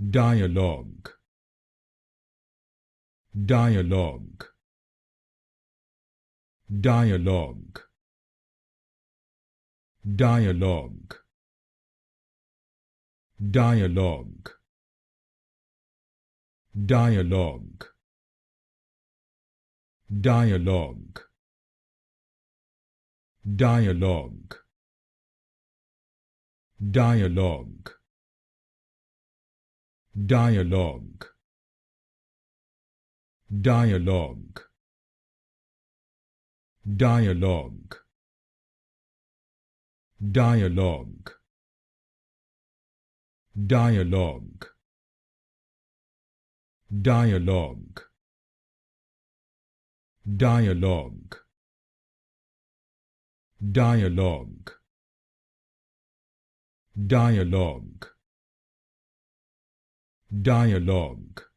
dialogue, dialogue, dialogue, dialogue, dialogue, dialogue, dialogue, dialogue, dialogue, dialogue, dialogue, dialogue, dialogue, dialogue, dialogue, dialogue, dialogue, dialogue, dialogue,